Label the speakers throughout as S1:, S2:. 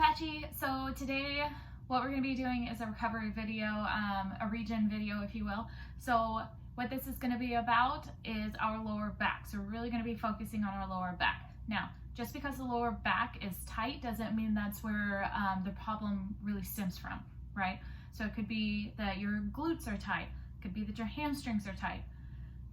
S1: Patchy. So today what we're going to be doing is a recovery video, a regen video if you will. So what this is going to be about is our lower back. So we're really going to be focusing on our lower back. Now, just because the lower back is tight doesn't mean that's where the problem really stems from, right? So it could be that your glutes are tight. It could be that your hamstrings are tight.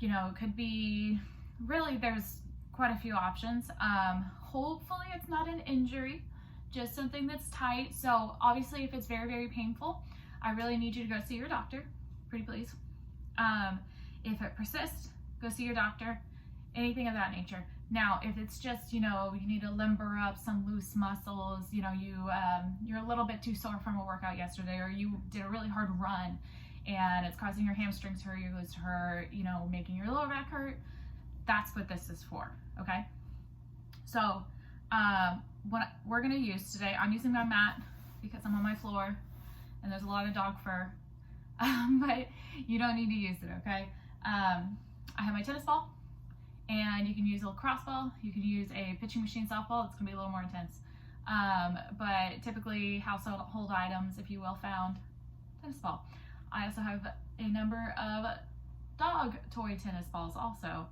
S1: You know, it could be, really there's quite a few options. Hopefully it's not an injury, just something that's tight. So obviously if it's very, very painful, I really need you to go see your doctor, pretty please. If it persists, go see your doctor, anything of that nature. Now, if it's just, you know, you need to limber up some loose muscles, you know, you're a little bit too sore from a workout yesterday, or you did a really hard run and it's causing your hamstrings to hurt, your glutes to hurt, you know, making your lower back hurt, that's what this is for, okay? So, what we're gonna use today, I'm using my mat because I'm on my floor and there's a lot of dog fur, but you don't need to use it, okay? I have my tennis ball, and you can use a lacrosse ball, you can use a pitching machine softball, it's gonna be a little more intense. But typically household items, if you will, found tennis ball. I also have a number of dog toy tennis balls also.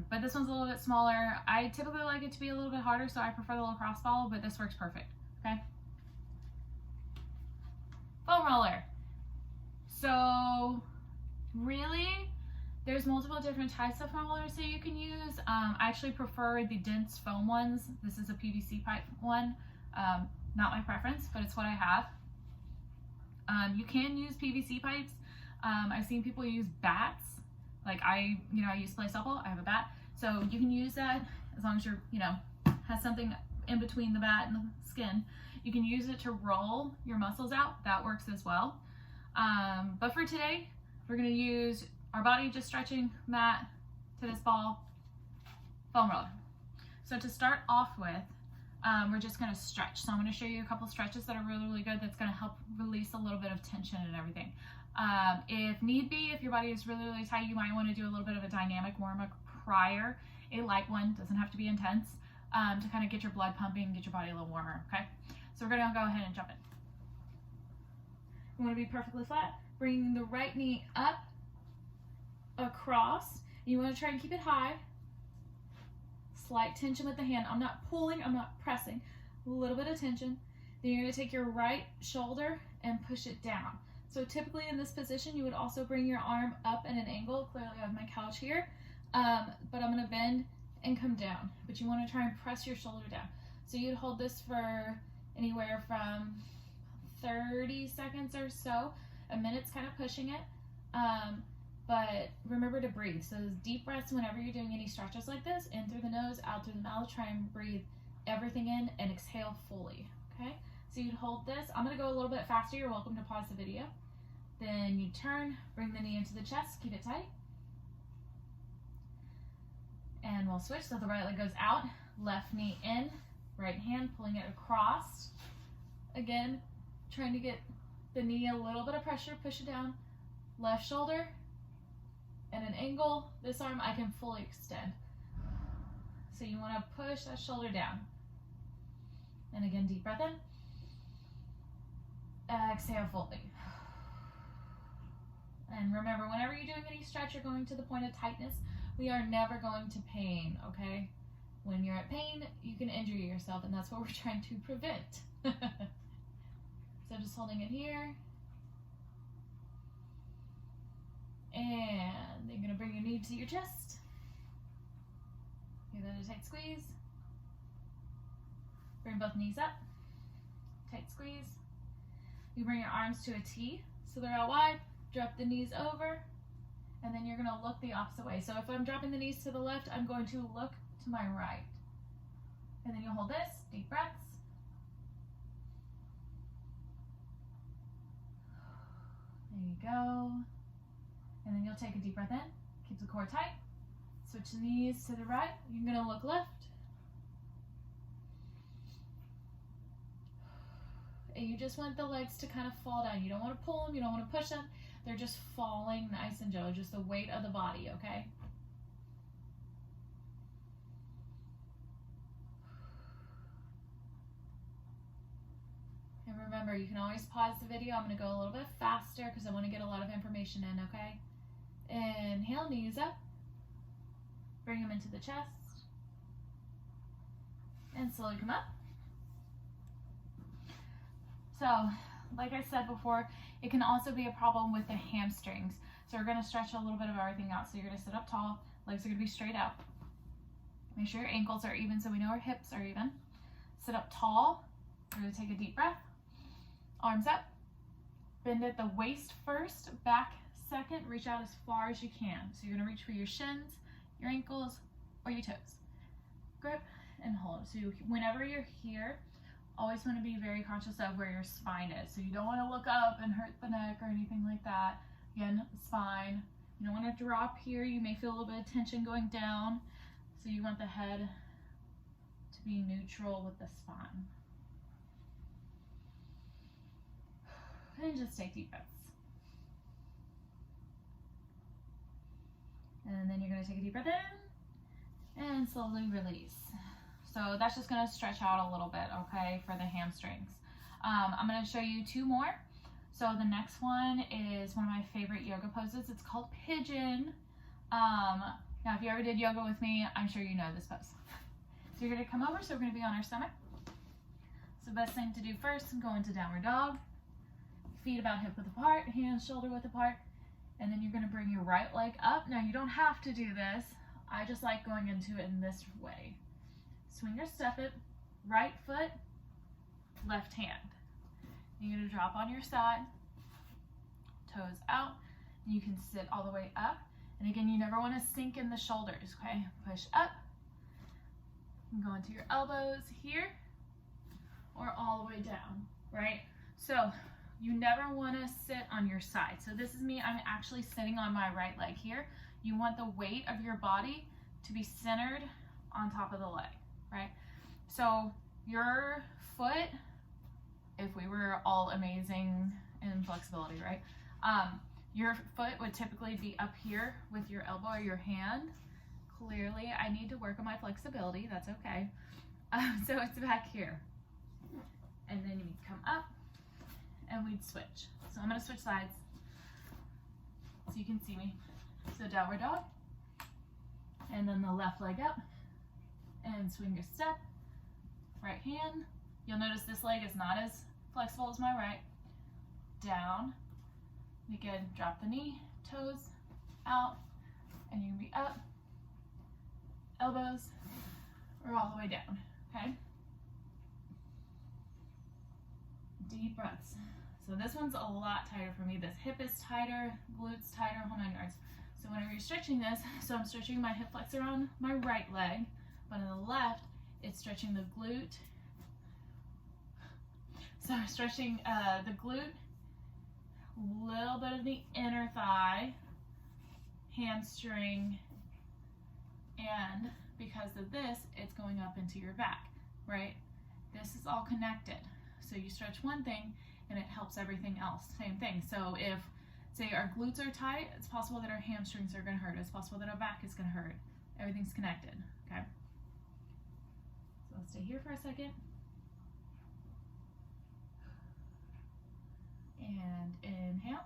S1: But this one's a little bit smaller. I typically like it to be a little bit harder, so I prefer the lacrosse ball, but this works perfect, okay? Foam roller. So really, there's multiple different types of foam rollers that you can use. I actually prefer the dense foam ones. This is a PVC pipe one. Not my preference, but it's what I have. You can use PVC pipes. I've seen people use bats. Like I used to play softball, I have a bat. So you can use that as long as you're, has something in between the bat and the skin. You can use it to roll your muscles out. That works as well. But for today, we're gonna use our body just stretching, mat, tennis ball, foam roller. So to start off with, we're just gonna stretch. So I'm gonna show you a couple stretches that are really, really good that's gonna help release a little bit of tension and everything. If need be, if your body is really, really tight, you might wanna do a little bit of a dynamic warm-up prior. A light one, doesn't have to be intense, to kind of get your blood pumping, get your body a little warmer, okay? So we're gonna go ahead and jump in. You wanna be perfectly flat, bringing the right knee up, across. You wanna try and keep it high. Slight tension with the hand. I'm not pulling, I'm not pressing. A little bit of tension. Then you're gonna take your right shoulder and push it down. So typically in this position, you would also bring your arm up at an angle. Clearly I have my couch here, but I'm gonna bend and come down. But you wanna try and press your shoulder down. So you'd hold this for anywhere from 30 seconds or so. A minute's kind of pushing it. But remember to breathe. So deep breaths whenever you're doing any stretches like this, in through the nose, out through the mouth. Try and breathe everything in and exhale fully, okay? So you'd hold this. I'm gonna go a little bit faster. You're welcome to pause the video. Then you turn, bring the knee into the chest, keep it tight. And we'll switch. So the right leg goes out, left knee in, right hand pulling it across. Again, trying to get the knee a little bit of pressure, push it down. Left shoulder, at an angle, this arm I can fully extend. So you wanna push that shoulder down. And again, deep breath in. Exhale fully. And remember, whenever you're doing any stretch, you're going to the point of tightness. We are never going to pain, okay? When you're at pain, you can injure yourself, and that's what we're trying to prevent. So just holding it here. And you're gonna bring your knee to your chest. Give that a tight squeeze. Bring both knees up. Tight squeeze. You bring your arms to a T, so they're out wide. Drop the knees over, and then you're gonna look the opposite way. So if I'm dropping the knees to the left, I'm going to look to my right. And then you'll hold this, deep breaths. There you go. And then you'll take a deep breath in, keep the core tight, switch the knees to the right, you're gonna look left. And you just want the legs to kind of fall down. You don't wanna pull them, you don't wanna push them. They're just falling nice and gentle, just the weight of the body, okay? remember, you can always pause the video. I'm going to go a little bit faster because I want to get a lot of information in, okay? Inhale, knees up. Bring them into the chest. And slowly come up. So, like I said before, it can also be a problem with the hamstrings. So we're going to stretch a little bit of everything out. So you're going to sit up tall. Legs are going to be straight out. Make sure your ankles are even so we know our hips are even. Sit up tall. We're going to take a deep breath. Arms up. Bend at the waist first, back second. Reach out as far as you can. So you're going to reach for your shins, your ankles, or your toes. Grip and hold. So whenever you're here, always want to be very conscious of where your spine is. So you don't want to look up and hurt the neck or anything like that. Again, spine. You don't want to drop here. You may feel a little bit of tension going down. So you want the head to be neutral with the spine. And just take deep breaths. And then you're going to take a deep breath in and slowly release. So that's just going to stretch out a little bit, okay, for the hamstrings. I'm going to show you two more. So the next one is one of my favorite yoga poses. It's called pigeon. Now, if you ever did yoga with me, I'm sure you know this pose. So you're going to come over, so we're going to be on our stomach. So the best thing to do first is go into downward dog. Feet about hip width apart, hands shoulder width apart. And then you're going to bring your right leg up. Now, you don't have to do this. I just like going into it in this way. Swing or step it, right foot, left hand. You're going to drop on your side, toes out, and you can sit all the way up. And again, you never want to sink in the shoulders, okay? Push up, and go into your elbows here, or all the way down, right? So you never want to sit on your side. So this is me, I'm actually sitting on my right leg here. You want the weight of your body to be centered on top of the leg, right? So your foot, if we were all amazing in flexibility, right? Your foot would typically be up here with your elbow or your hand. Clearly, I need to work on my flexibility. That's okay. So it's back here. And then you come up and we'd switch. So I'm going to switch sides so you can see me. So downward dog. And then the left leg up. And swing your step. Right hand. You'll notice this leg is not as flexible as my right. Down. And again, drop the knee, toes out, and you can be up, elbows, or all the way down, okay? Deep breaths. So this one's a lot tighter for me. This hip is tighter, glutes tighter, whole 9 yards. So whenever you're stretching this, so I'm stretching my hip flexor on my right leg, but on the left, it's stretching the glute. So I'm stretching the glute, little bit of the inner thigh, hamstring, and because of this, it's going up into your back, right? This is all connected. So you stretch one thing and it helps everything else. Same thing. So if, say, our glutes are tight, it's possible that our hamstrings are going to hurt. It's possible that our back is going to hurt. Everything's connected, okay? So let's stay here for a second. And inhale.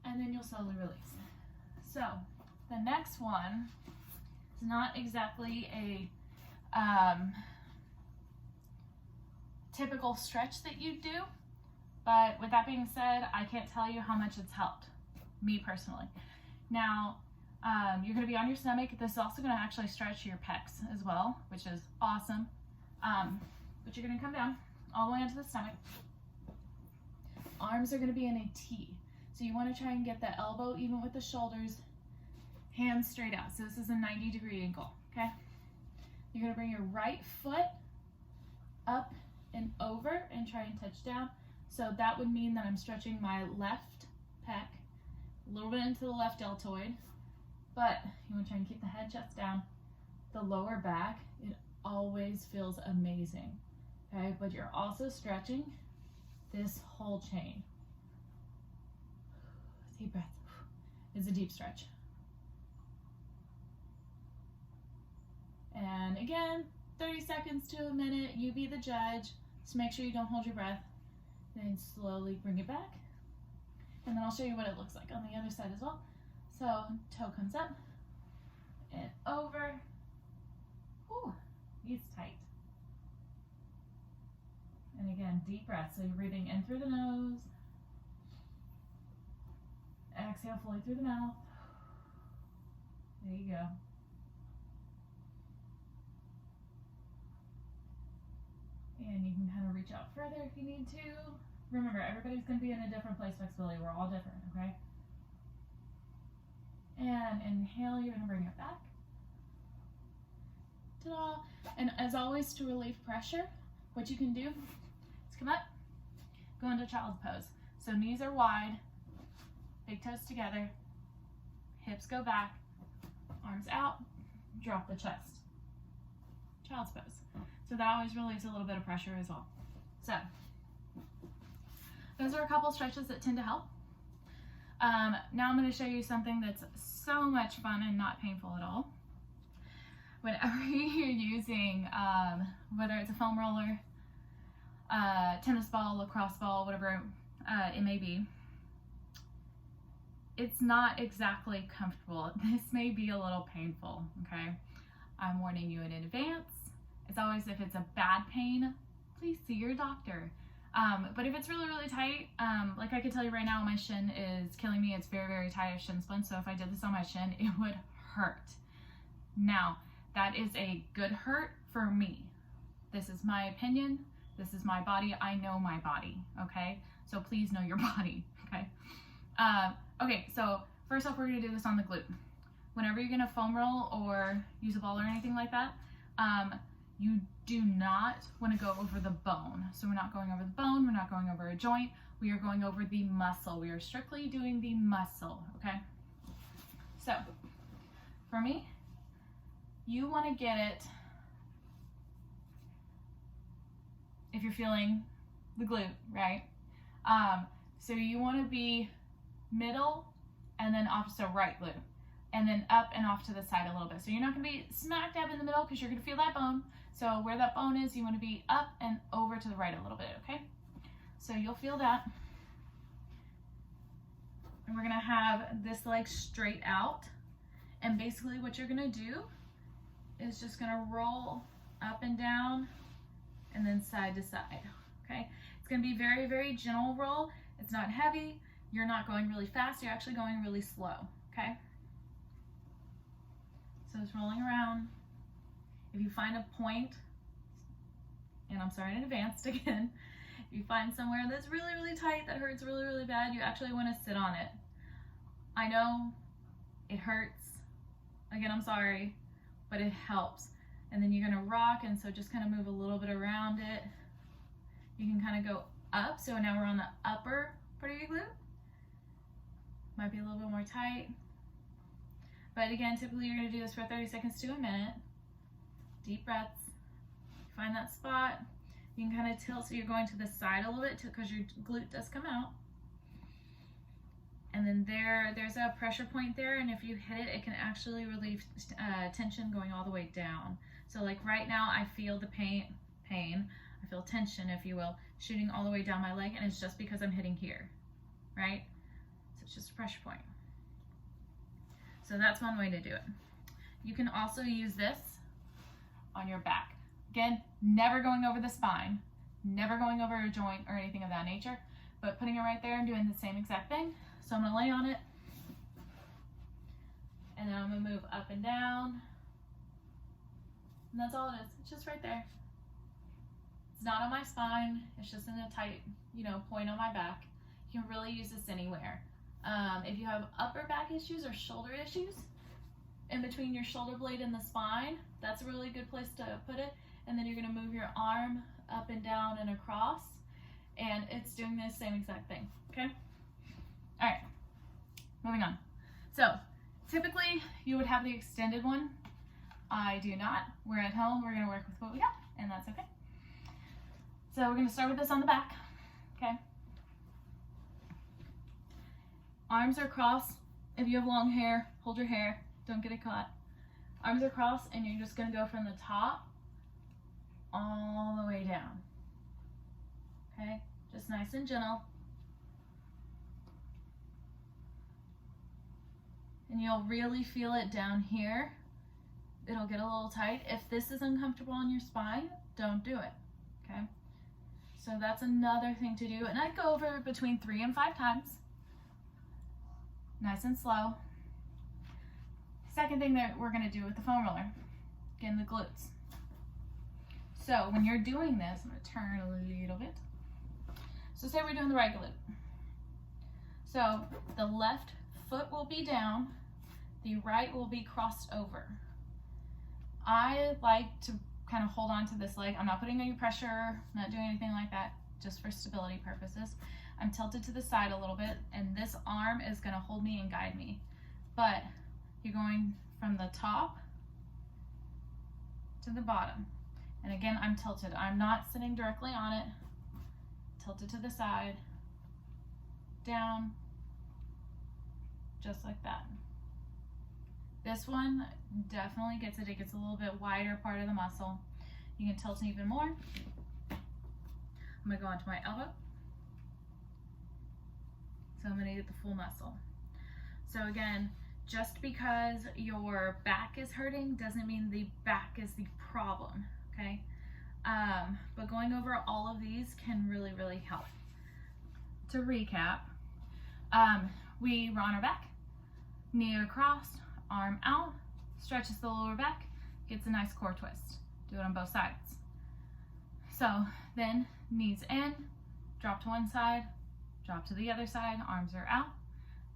S1: And then you'll slowly release. So the next one is not exactly a typical stretch that you do, but with that being said, I can't tell you how much it's helped me personally. Now, you're going to be on your stomach. This is also going to actually stretch your pecs as well, which is awesome. But you're going to come down all the way into the stomach. Arms are going to be in a T. So you want to try and get the elbow even with the shoulders, hands straight out. So this is a 90-degree angle, okay? You're going to bring your right foot up and over and try and touch down. So that would mean that I'm stretching my left pec, a little bit into the left deltoid, but you want to try and keep the head, chest down. The lower back, it always feels amazing, okay? But you're also stretching this whole chain. Deep breath. It's a deep stretch. And again, 30 seconds to a minute, you be the judge. Just make sure you don't hold your breath. Then slowly bring it back. And then I'll show you what it looks like on the other side as well. So toe comes up and over. Ooh, he's tight. And again, deep breath. So you're breathing in through the nose. Exhale fully through the mouth. There you go. And you can kind of reach out further if you need to. Remember, everybody's going to be in a different place flexibility. We're all different, okay? And inhale, you're going to bring it back. Ta-da! And as always, to relieve pressure, what you can do is come up, go into child's pose. So knees are wide, big toes together, hips go back, arms out, drop the chest. Child's pose. So that always relieves a little bit of pressure as well. So those are a couple stretches that tend to help. Now I'm going to show you something that's so much fun and not painful at all. Whenever you're using, whether it's a foam roller, tennis ball, lacrosse ball, whatever it may be, it's not exactly comfortable. This may be a little painful, okay? I'm warning you in advance. As always, if it's a bad pain, please see your doctor. But if it's really, really tight, like I can tell you right now, my shin is killing me. It's very, very tight of shin splint. So if I did this on my shin, it would hurt. Now, that is a good hurt for me. This is my opinion. This is my body. I know my body, okay? So please know your body, okay? Okay, so first off, we're gonna do this on the glute. Whenever you're gonna foam roll or use a ball or anything like that, you do not want to go over the bone. So we're not going over the bone, we're not going over a joint, we are going over the muscle. We are strictly doing the muscle, okay? So, for me, you want to get it, if you're feeling the glute, right? So you want to be middle and then off to right glute. And then up and off to the side a little bit. So you're not going to be smack dab in the middle because you're going to feel that bone. So where that bone is, you want to be up and over to the right a little bit, okay? So you'll feel that. And we're going to have this leg straight out. And basically what you're going to do is just going to roll up and down and then side to side, okay? It's going to be very, very gentle roll. It's not heavy. You're not going really fast. You're actually going really slow, okay? So it's rolling around. If you find a point, and I'm sorry in advance again, if you find somewhere that's really, really tight, that hurts really, really bad, you actually want to sit on it. I know it hurts. Again, I'm sorry, but it helps. And then you're going to rock, and so just kind of move a little bit around it. You can kind of go up. So now we're on the upper part of your glute. Might be a little bit more tight. But again, typically you're going to do this for 30 seconds to a minute. Deep breaths. Find that spot. You can kind of tilt so you're going to the side a little bit because your glute does come out. And then there's a pressure point there, and if you hit it, it can actually relieve tension going all the way down. So like right now, I feel the pain, I feel tension, if you will, shooting all the way down my leg, and it's just because I'm hitting here, right? So it's just a pressure point. So that's one way to do it. You can also use this on your back. Again, never going over the spine, never going over a joint or anything of that nature, but putting it right there and doing the same exact thing. So I'm gonna lay on it, and then I'm gonna move up and down, and that's all it is. It's just right there. It's not on my spine, it's just in a tight, point on my back. You can really use this anywhere. If you have upper back issues or shoulder issues, in between your shoulder blade and the spine, that's a really good place to put it. And then you're gonna move your arm up and down and across, and it's doing the same exact thing, okay? All right, moving on. So typically you would have the extended one. I do not. We're at home, we're gonna work with what we got, and that's okay. So we're gonna start with this on the back, okay? Arms are crossed. If you have long hair, hold your hair, don't get it caught. Arms are crossed, and you're just gonna go from the top all the way down. okay? Just nice and gentle. And you'll really feel it down here. It'll get a little tight. If this is uncomfortable on your spine, don't do it, okay? So that's another thing to do. And I'd go over between 3 and 5 times. Nice and slow. Second thing that we're gonna do with the foam roller, again, the glutes. So when you're doing this, I'm gonna turn a little bit. So say we're doing the right glute. So the left foot will be down, the right will be crossed over. I like to kind of hold on to this leg. I'm not putting any pressure, I'm not doing anything like that, just for stability purposes. I'm tilted to the side a little bit, and this arm is gonna hold me and guide me. But you're going from the top to the bottom. And again, I'm tilted. I'm not sitting directly on it. Tilted to the side, down, just like that. This one definitely gets it. It gets a little bit wider part of the muscle. You can tilt even more. I'm gonna go onto my elbow. So I'm gonna get the full muscle. So again, just because your back is hurting doesn't mean the back is the problem, okay? But going over all of these can really, really help. To recap, we were on our back, knee across, arm out, stretches the lower back, gets a nice core twist. Do it on both sides. So then knees in, drop to one side, drop to the other side, arms are out.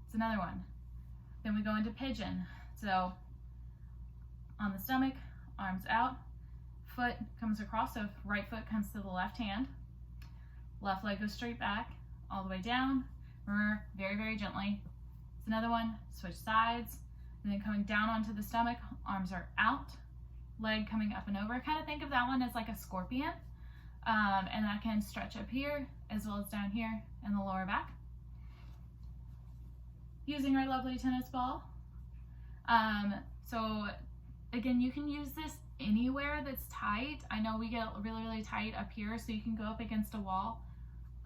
S1: It's another one. Then we go into pigeon. So on the stomach, arms out, foot comes across, so right foot comes to the left hand, left leg goes straight back, all the way down. Remember, very, very gently. It's another one, switch sides, and then coming down onto the stomach, arms are out, leg coming up and over. Kind of think of that one as like a scorpion, and that can stretch up here as well as down here in the lower back. Using our lovely tennis ball. So again, you can use this anywhere that's tight. I know we get really, really tight up here, so you can go up against a wall,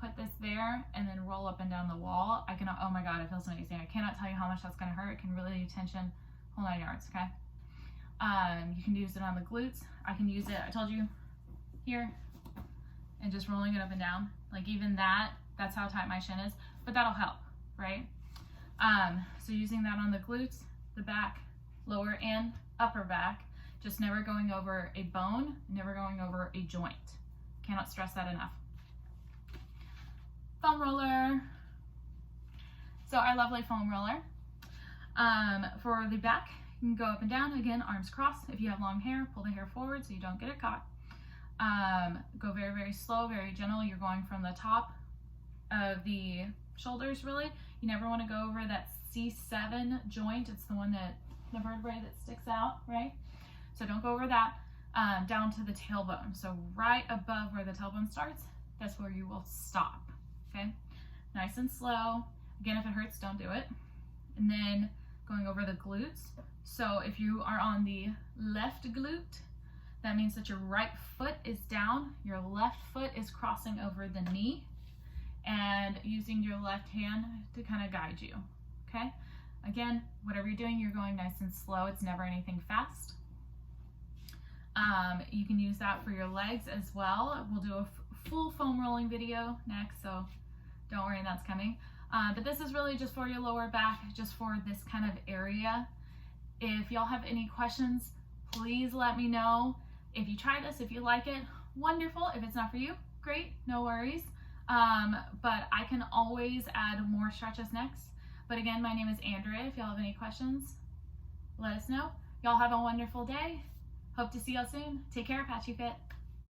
S1: put this there, and then roll up and down the wall. Oh my God, it feels amazing. I cannot tell you how much that's gonna hurt. It can really do tension, whole 9 yards, okay? You can use it on the glutes. I can use it, I told you, here, and just rolling it up and down. Like even that's how tight my shin is, but that'll help, right? So using that on the glutes, the back, lower and upper back, just never going over a bone, never going over a joint. Cannot stress that enough. Foam roller. So our lovely foam roller. For the back, you can go up and down. Again, arms crossed. If you have long hair, pull the hair forward so you don't get it caught. Go very, very slow, very gentle. You're going from the top of the shoulders, really. You never want to go over that C7 joint. It's the one the vertebrae that sticks out, right? So don't go over that. Down to the tailbone. So right above where the tailbone starts, that's where you will stop, okay? Nice and slow. Again, if it hurts, don't do it. And then going over the glutes. So if you are on the left glute, that means that your right foot is down, your left foot is crossing over the knee, and using your left hand to kind of guide you, okay? Again, whatever you're doing, you're going nice and slow. It's never anything fast. You can use that for your legs as well. We'll do a full foam rolling video next, so don't worry, that's coming. But this is really just for your lower back, just for this kind of area. If y'all have any questions, please let me know. If you try this, if you like it, wonderful. If it's not for you, great, no worries. But I can always add more stretches next. But again, my name is Andrea. If y'all have any questions, let us know. Y'all have a wonderful day. Hope to see y'all soon. Take care, Apache Fit.